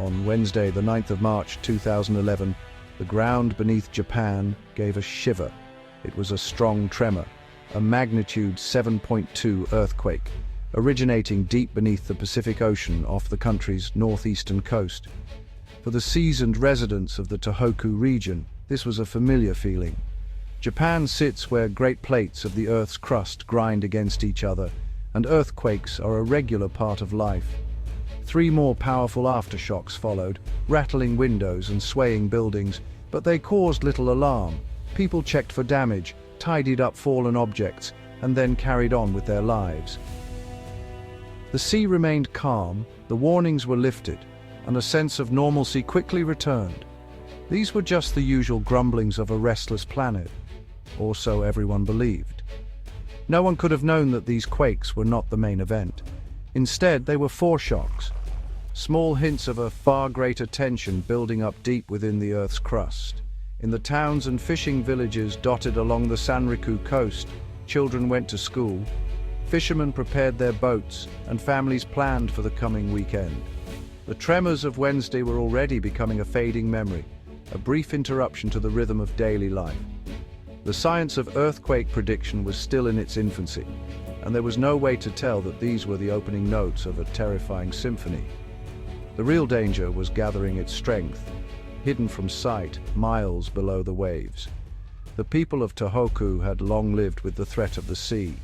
On Wednesday, the 9th of March 2011, the ground beneath Japan gave a shiver. It was a strong tremor, a magnitude 7.2 earthquake, originating deep beneath the Pacific Ocean off the country's northeastern coast. For the seasoned residents of the Tohoku region, this was a familiar feeling. Japan sits where great plates of the Earth's crust grind against each other, and earthquakes are a regular part of life. 3 more powerful aftershocks followed, rattling windows and swaying buildings, but they caused little alarm. People checked for damage, tidied up fallen objects, and then carried on with their lives. The sea remained calm, the warnings were lifted, and a sense of normalcy quickly returned. These were just the usual grumblings of a restless planet, or so everyone believed. No one could have known that these quakes were not the main event. Instead, they were foreshocks, small hints of a far greater tension building up deep within the Earth's crust. In the towns and fishing villages dotted along the Sanriku coast, children went to school, fishermen prepared their boats, and families planned for the coming weekend. The tremors of Wednesday were already becoming a fading memory, a brief interruption to the rhythm of daily life. The science of earthquake prediction was still in its infancy, and there was no way to tell that these were the opening notes of a terrifying symphony. The real danger was gathering its strength, hidden from sight miles below the waves. The people of Tohoku had long lived with the threat of the sea.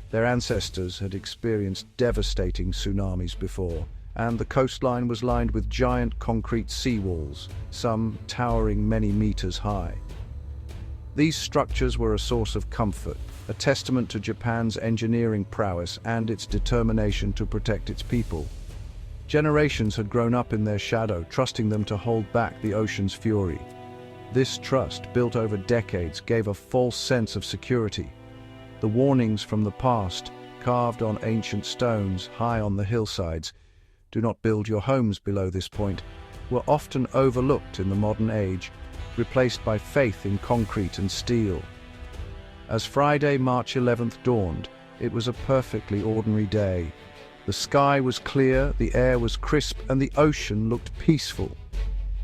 Their ancestors had experienced devastating tsunamis before, and the coastline was lined with giant concrete seawalls, some towering many meters high. These structures were a source of comfort, a testament to Japan's engineering prowess and its determination to protect its people. Generations had grown up in their shadow, trusting them to hold back the ocean's fury. This trust, built over decades, gave a false sense of security. The warnings from the past, carved on ancient stones high on the hillsides, "Do not build your homes below this point," were often overlooked in the modern age, replaced by faith in concrete and steel. As Friday, March 11th dawned, it was a perfectly ordinary day. The sky was clear, the air was crisp, and the ocean looked peaceful.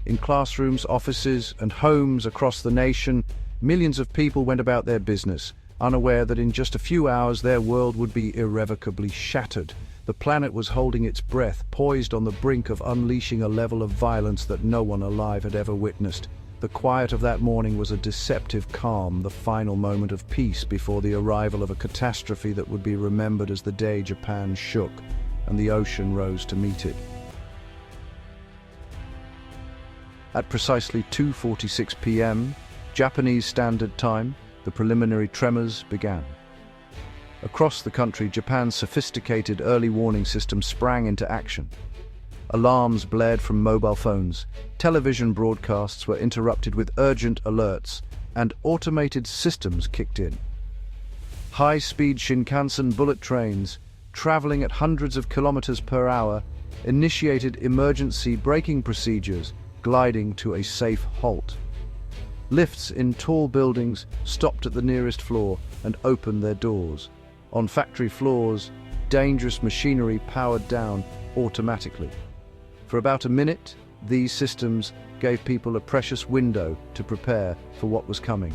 In classrooms, offices, and homes across the nation, millions of people went about their business, unaware that in just a few hours their world would be irrevocably shattered. The planet was holding its breath, poised on the brink of unleashing a level of violence that no one alive had ever witnessed. The quiet of that morning was a deceptive calm, the final moment of peace before the arrival of a catastrophe that would be remembered as the day Japan shook and the ocean rose to meet it. At precisely 2:46 p.m., Japanese Standard Time, the preliminary tremors began. Across the country, Japan's sophisticated early warning system sprang into action. Alarms blared from mobile phones, television broadcasts were interrupted with urgent alerts, and automated systems kicked in. High-speed Shinkansen bullet trains, traveling at hundreds of kilometers per hour, initiated emergency braking procedures, gliding to a safe halt. Lifts in tall buildings stopped at the nearest floor and opened their doors. On factory floors, dangerous machinery powered down automatically. For about a minute, these systems gave people a precious window to prepare for what was coming.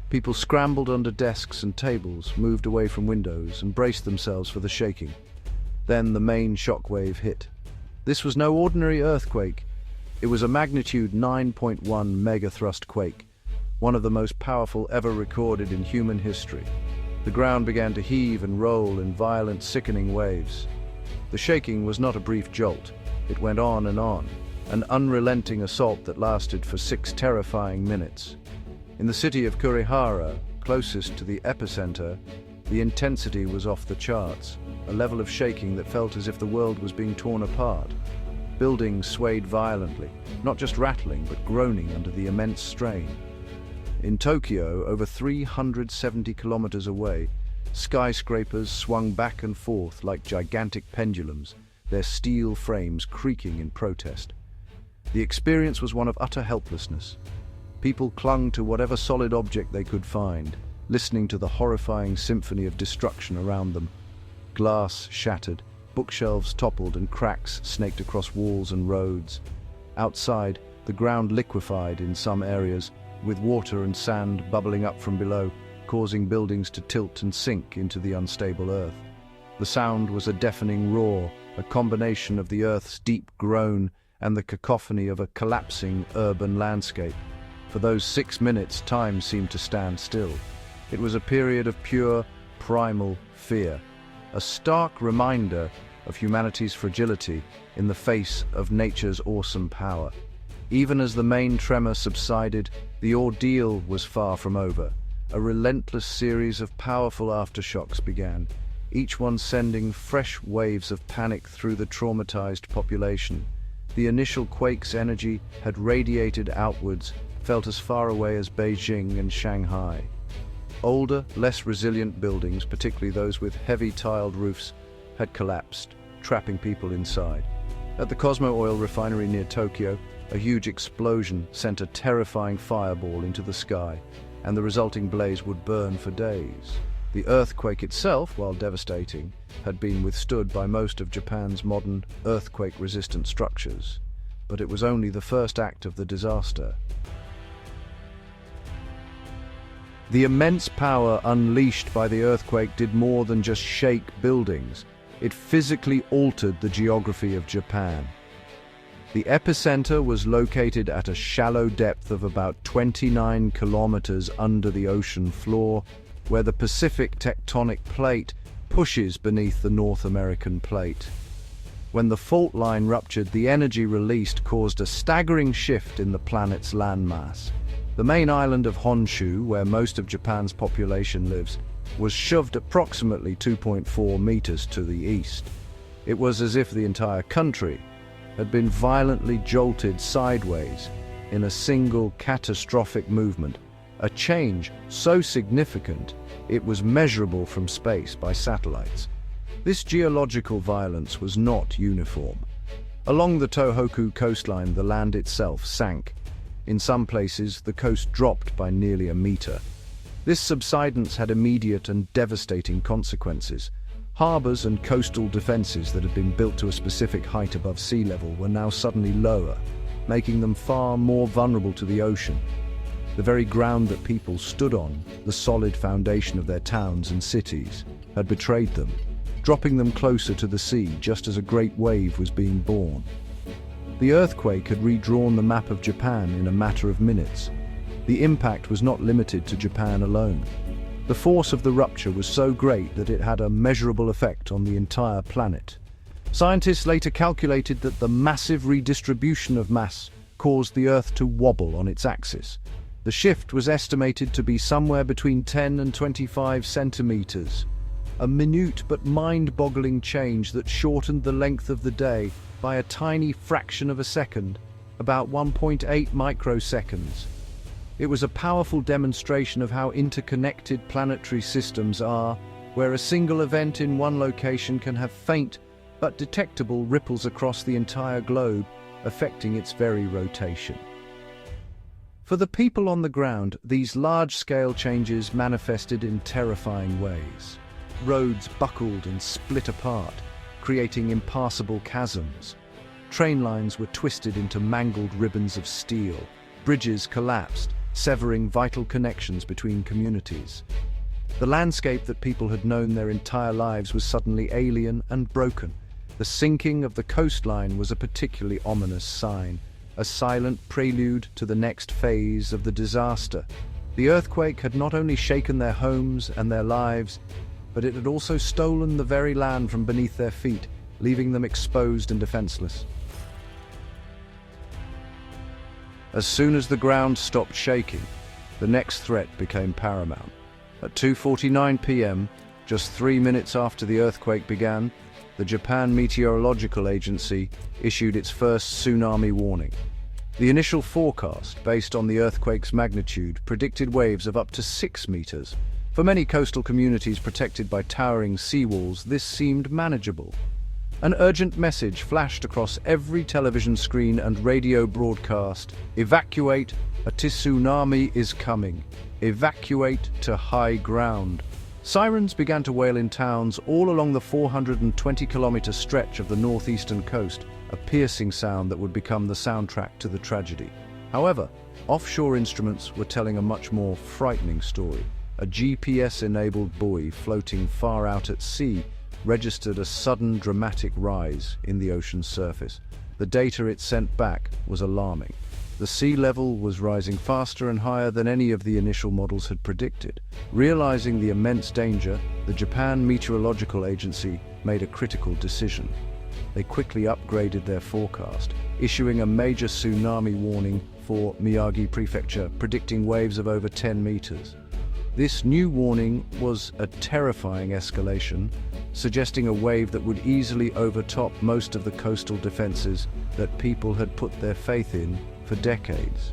People scrambled under desks and tables, moved away from windows, and braced themselves for the shaking. Then the main shockwave hit. This was no ordinary earthquake. It was a magnitude 9.1 megathrust quake, one of the most powerful ever recorded in human history. The ground began to heave and roll in violent, sickening waves. The shaking was not a brief jolt. It went on, an unrelenting assault that lasted for 6 terrifying minutes. In the city of Kurihara, closest to the epicenter, the intensity was off the charts, a level of shaking that felt as if the world was being torn apart. Buildings swayed violently, not just rattling but groaning under the immense strain. In Tokyo, over 370 kilometers away, skyscrapers swung back and forth like gigantic pendulums, their steel frames creaking in protest. The experience was one of utter helplessness. People clung to whatever solid object they could find, listening to the horrifying symphony of destruction around them. Glass shattered, bookshelves toppled and cracks snaked across walls and roads. Outside, the ground liquefied in some areas, with water and sand bubbling up from below, causing buildings to tilt and sink into the unstable earth. The sound was a deafening roar, a combination of the earth's deep groan and the cacophony of a collapsing urban landscape. For those 6 minutes, time seemed to stand still. It was a period of pure, primal fear, a stark reminder of humanity's fragility in the face of nature's awesome power. Even as the main tremor subsided, the ordeal was far from over. A relentless series of powerful aftershocks began, each one sending fresh waves of panic through the traumatized population. The initial quake's energy had radiated outwards, felt as far away as Beijing and Shanghai. Older, less resilient buildings, particularly those with heavy tiled roofs, had collapsed, trapping people inside. At the Cosmo Oil refinery near Tokyo, a huge explosion sent a terrifying fireball into the sky, and the resulting blaze would burn for days. The earthquake itself, while devastating, had been withstood by most of Japan's modern earthquake-resistant structures. But it was only the first act of the disaster. The immense power unleashed by the earthquake did more than just shake buildings. It physically altered the geography of Japan. The epicenter was located at a shallow depth of about 29 kilometers under the ocean floor, where the Pacific tectonic plate pushes beneath the North American plate. When the fault line ruptured, the energy released caused a staggering shift in the planet's landmass. The main island of Honshu, where most of Japan's population lives, was shoved approximately 2.4 meters to the east. It was as if the entire country had been violently jolted sideways in a single catastrophic movement, a change so significant it was measurable from space by satellites. This geological violence was not uniform. Along the Tohoku coastline, the land itself sank. In some places, the coast dropped by nearly a meter. This subsidence had immediate and devastating consequences. Harbors and coastal defenses that had been built to a specific height above sea level were now suddenly lower, making them far more vulnerable to the ocean. The very ground that people stood on, the solid foundation of their towns and cities, had betrayed them, dropping them closer to the sea just as a great wave was being born. The earthquake had redrawn the map of Japan in a matter of minutes. The impact was not limited to Japan alone. The force of the rupture was so great that it had a measurable effect on the entire planet. Scientists later calculated that the massive redistribution of mass caused the Earth to wobble on its axis. The shift was estimated to be somewhere between 10 and 25 centimeters, a minute but mind-boggling change that shortened the length of the day by a tiny fraction of a second, about 1.8 microseconds. It was a powerful demonstration of how interconnected planetary systems are, where a single event in one location can have faint but detectable ripples across the entire globe, affecting its very rotation. For the people on the ground, these large-scale changes manifested in terrifying ways. Roads buckled and split apart, creating impassable chasms. Train lines were twisted into mangled ribbons of steel. Bridges collapsed, severing vital connections between communities. The landscape that people had known their entire lives was suddenly alien and broken. The sinking of the coastline was a particularly ominous sign, a silent prelude to the next phase of the disaster. The earthquake had not only shaken their homes and their lives, but it had also stolen the very land from beneath their feet, leaving them exposed and defenseless. As soon as the ground stopped shaking, the next threat became paramount. At 2:49 p.m., just 3 minutes after the earthquake began, the Japan Meteorological Agency issued its first tsunami warning. The initial forecast, based on the earthquake's magnitude, predicted waves of up to 6 meters. For many coastal communities protected by towering seawalls, this seemed manageable. An urgent message flashed across every television screen and radio broadcast: evacuate, a tsunami is coming. Evacuate to high ground. Sirens began to wail in towns all along the 420-kilometer stretch of the northeastern coast, a piercing sound that would become the soundtrack to the tragedy. However, offshore instruments were telling a much more frightening story. A GPS-enabled buoy floating far out at sea registered a sudden dramatic rise in the ocean's surface. The data it sent back was alarming. The sea level was rising faster and higher than any of the initial models had predicted. Realizing the immense danger, the Japan Meteorological Agency made a critical decision. They quickly upgraded their forecast, issuing a major tsunami warning for Miyagi Prefecture, predicting waves of over 10 meters. This new warning was a terrifying escalation, suggesting a wave that would easily overtop most of the coastal defenses that people had put their faith in for decades.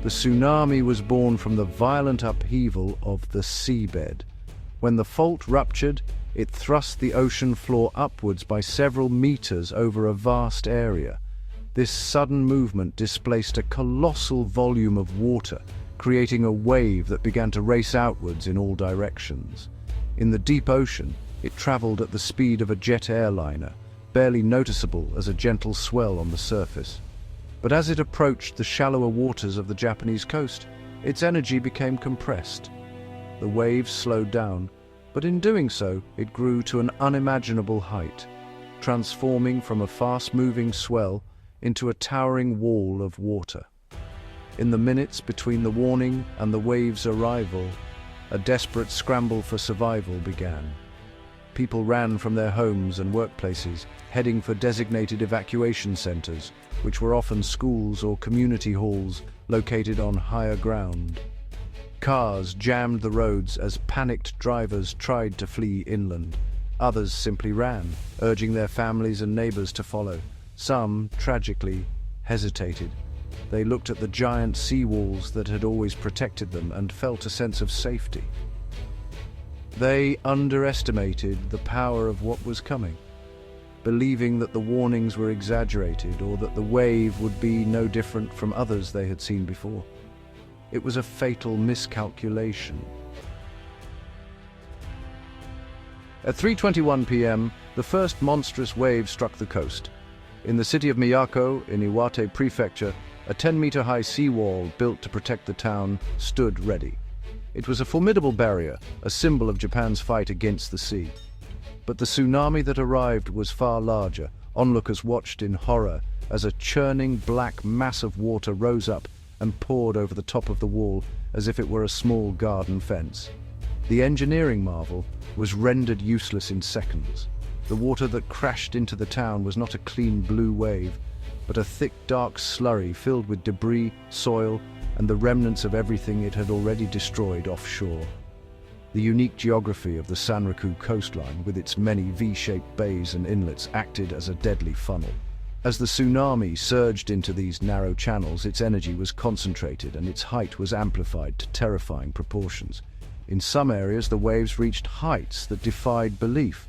The tsunami was born from the violent upheaval of the seabed. When the fault ruptured, it thrust the ocean floor upwards by several meters over a vast area. This sudden movement displaced a colossal volume of water, creating a wave that began to race outwards in all directions. In the deep ocean, it traveled at the speed of a jet airliner, barely noticeable as a gentle swell on the surface. But as it approached the shallower waters of the Japanese coast, its energy became compressed. The waves slowed down, but in doing so, it grew to an unimaginable height, transforming from a fast-moving swell into a towering wall of water. In the minutes between the warning and the wave's arrival, a desperate scramble for survival began. People ran from their homes and workplaces, heading for designated evacuation centers, which were often schools or community halls located on higher ground. Cars jammed the roads as panicked drivers tried to flee inland. Others simply ran, urging their families and neighbors to follow. Some, tragically, hesitated. They looked at the giant seawalls that had always protected them and felt a sense of safety. They underestimated the power of what was coming, believing that the warnings were exaggerated or that the wave would be no different from others they had seen before. It was a fatal miscalculation. At 3:21 p.m., the first monstrous wave struck the coast. In the city of Miyako, in Iwate Prefecture, a 10-meter-high seawall built to protect the town stood ready. It was a formidable barrier, a symbol of Japan's fight against the sea. But the tsunami that arrived was far larger. Onlookers watched in horror as a churning black mass of water rose up and poured over the top of the wall as if it were a small garden fence. The engineering marvel was rendered useless in seconds. The water that crashed into the town was not a clean blue wave, but a thick, dark slurry filled with debris, soil, and the remnants of everything it had already destroyed offshore. The unique geography of the Sanraku coastline, with its many V-shaped bays and inlets, acted as a deadly funnel. As the tsunami surged into these narrow channels, its energy was concentrated and its height was amplified to terrifying proportions. In some areas, the waves reached heights that defied belief.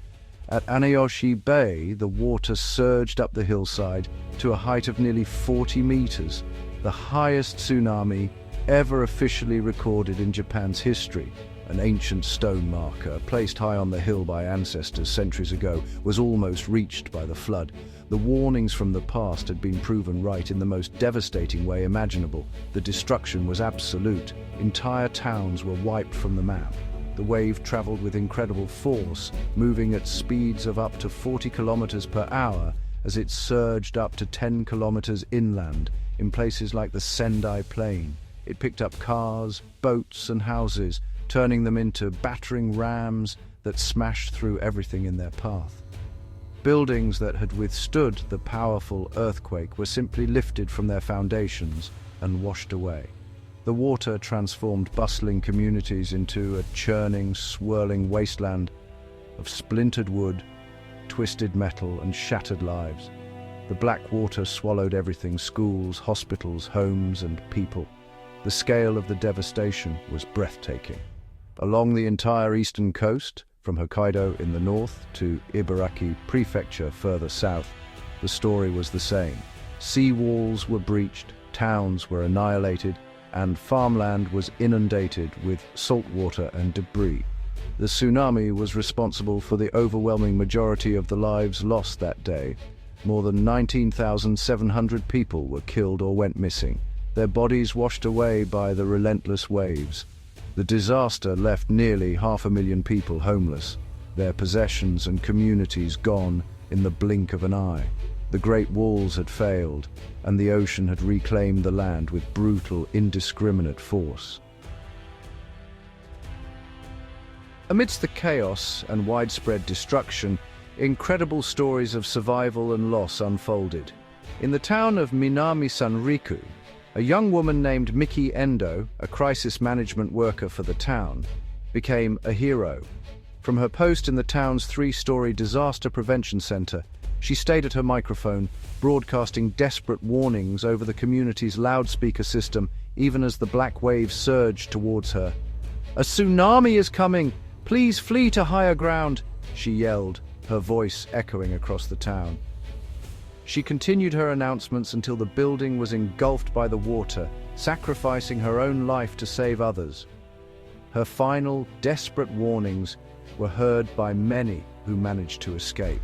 At Anayoshi Bay, the water surged up the hillside to a height of nearly 40 meters, the highest tsunami ever officially recorded in Japan's history. An ancient stone marker, placed high on the hill by ancestors centuries ago, was almost reached by the flood. The warnings from the past had been proven right in the most devastating way imaginable. The destruction was absolute. Entire towns were wiped from the map. The wave traveled with incredible force, moving at speeds of up to 40 kilometers per hour as it surged up to 10 kilometers inland in places like the Sendai Plain. It picked up cars, boats, and houses, turning them into battering rams that smashed through everything in their path. Buildings that had withstood the powerful earthquake were simply lifted from their foundations and washed away. The water transformed bustling communities into a churning, swirling wasteland of splintered wood, twisted metal, and shattered lives. The black water swallowed everything: schools, hospitals, homes, and people. The scale of the devastation was breathtaking. Along the entire eastern coast, from Hokkaido in the north to Ibaraki Prefecture further south, the story was the same. Sea walls were breached, towns were annihilated, and farmland was inundated with salt water and debris. The tsunami was responsible for the overwhelming majority of the lives lost that day. More than 19,700 people were killed or went missing, their bodies washed away by the relentless waves. The disaster left nearly 500,000 people homeless, their possessions and communities gone in the blink of an eye. The Great Walls had failed, and the ocean had reclaimed the land with brutal, indiscriminate force. Amidst the chaos and widespread destruction, incredible stories of survival and loss unfolded. In the town of Minami Sanriku, a young woman named Miki Endo, a crisis management worker for the town, became a hero. From her post in the town's 3-story disaster prevention center, she stayed at her microphone, broadcasting desperate warnings over the community's loudspeaker system, even as the black waves surged towards her. "A tsunami is coming! Please flee to higher ground!" she yelled, her voice echoing across the town. She continued her announcements until the building was engulfed by the water, sacrificing her own life to save others. Her final, desperate warnings were heard by many who managed to escape.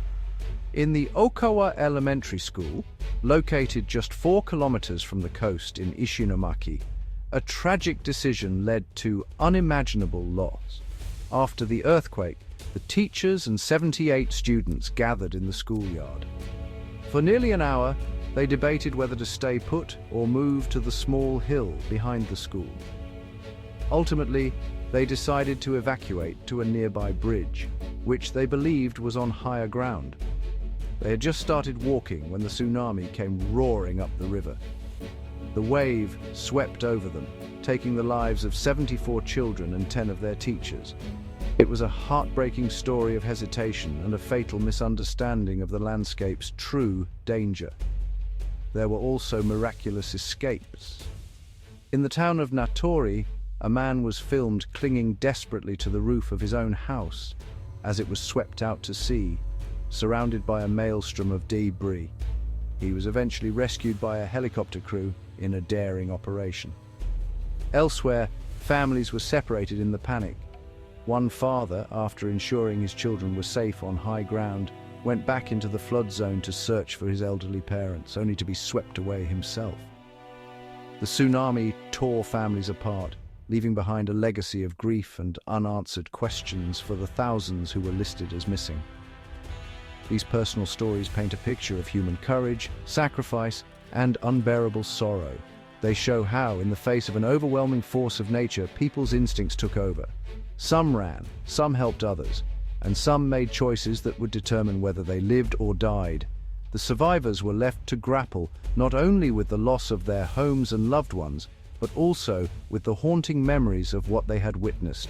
In the Okawa Elementary School, located just 4 kilometers from the coast in Ishinomaki, a tragic decision led to unimaginable loss. After the earthquake, the teachers and 78 students gathered in the schoolyard. For nearly an hour, they debated whether to stay put or move to the small hill behind the school. Ultimately, they decided to evacuate to a nearby bridge, which they believed was on higher ground. They had just started walking when the tsunami came roaring up the river. The wave swept over them, taking the lives of 74 children and 10 of their teachers. It was a heartbreaking story of hesitation and a fatal misunderstanding of the landscape's true danger. There were also miraculous escapes. In the town of Natori, a man was filmed clinging desperately to the roof of his own house as it was swept out to sea, surrounded by a maelstrom of debris. He was eventually rescued by a helicopter crew in a daring operation. Elsewhere, families were separated in the panic. One father, after ensuring his children were safe on high ground, went back into the flood zone to search for his elderly parents, only to be swept away himself. The tsunami tore families apart, leaving behind a legacy of grief and unanswered questions for the thousands who were listed as missing. These personal stories paint a picture of human courage, sacrifice, and unbearable sorrow. They show how, in the face of an overwhelming force of nature, people's instincts took over. Some ran, some helped others, and some made choices that would determine whether they lived or died. The survivors were left to grapple not only with the loss of their homes and loved ones, but also with the haunting memories of what they had witnessed.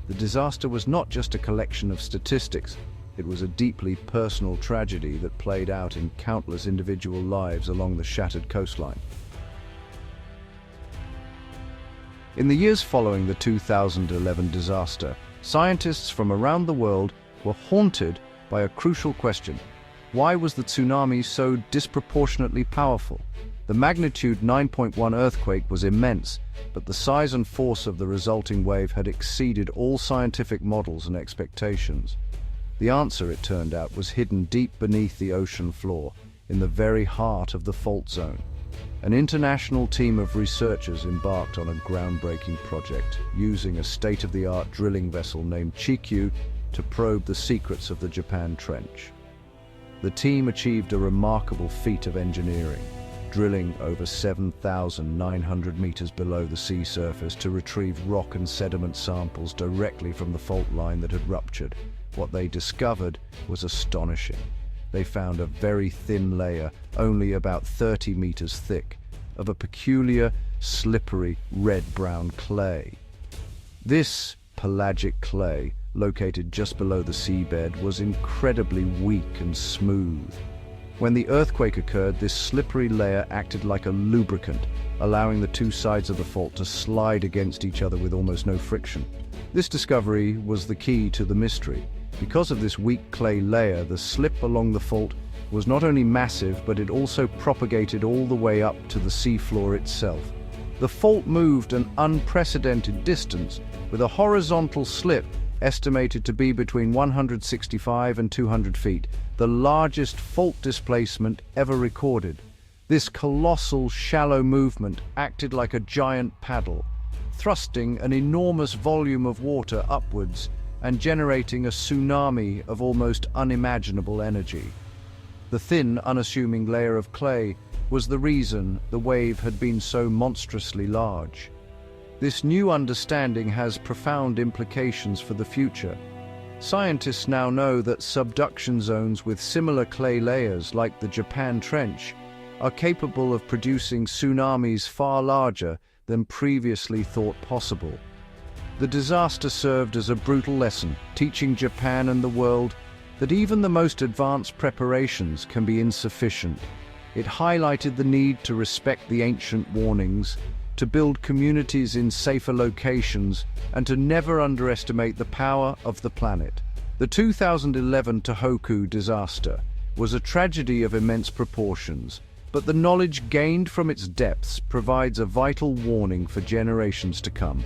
The disaster was not just a collection of statistics. It was a deeply personal tragedy that played out in countless individual lives along the shattered coastline. In the years following the 2011 disaster, scientists from around the world were haunted by a crucial question. Why was the tsunami so disproportionately powerful? The magnitude 9.1 earthquake was immense, but the size and force of the resulting wave had exceeded all scientific models and expectations. The answer, it turned out, was hidden deep beneath the ocean floor, in the very heart of the fault zone. An international team of researchers embarked on a groundbreaking project, using a state-of-the-art drilling vessel named Chikyu to probe the secrets of the Japan Trench. The team achieved a remarkable feat of engineering, drilling over 7,900 meters below the sea surface to retrieve rock and sediment samples directly from the fault line that had ruptured. What they discovered was astonishing. They found a very thin layer, only about 30 meters thick, of a peculiar, slippery, red-brown clay. This pelagic clay, located just below the seabed, was incredibly weak and smooth. When the earthquake occurred, this slippery layer acted like a lubricant, allowing the two sides of the fault to slide against each other with almost no friction. This discovery was the key to the mystery. Because of this weak clay layer, the slip along the fault was not only massive, but it also propagated all the way up to the seafloor itself. The fault moved an unprecedented distance, with a horizontal slip estimated to be between 165 and 200 feet, the largest fault displacement ever recorded. This colossal, shallow movement acted like a giant paddle, thrusting an enormous volume of water upwards and generating a tsunami of almost unimaginable energy. The thin, unassuming layer of clay was the reason the wave had been so monstrously large. This new understanding has profound implications for the future. Scientists now know that subduction zones with similar clay layers, like the Japan Trench, are capable of producing tsunamis far larger than previously thought possible. The disaster served as a brutal lesson, teaching Japan and the world that even the most advanced preparations can be insufficient. It highlighted the need to respect the ancient warnings, to build communities in safer locations, and to never underestimate the power of the planet. The 2011 Tohoku disaster was a tragedy of immense proportions, but the knowledge gained from its depths provides a vital warning for generations to come.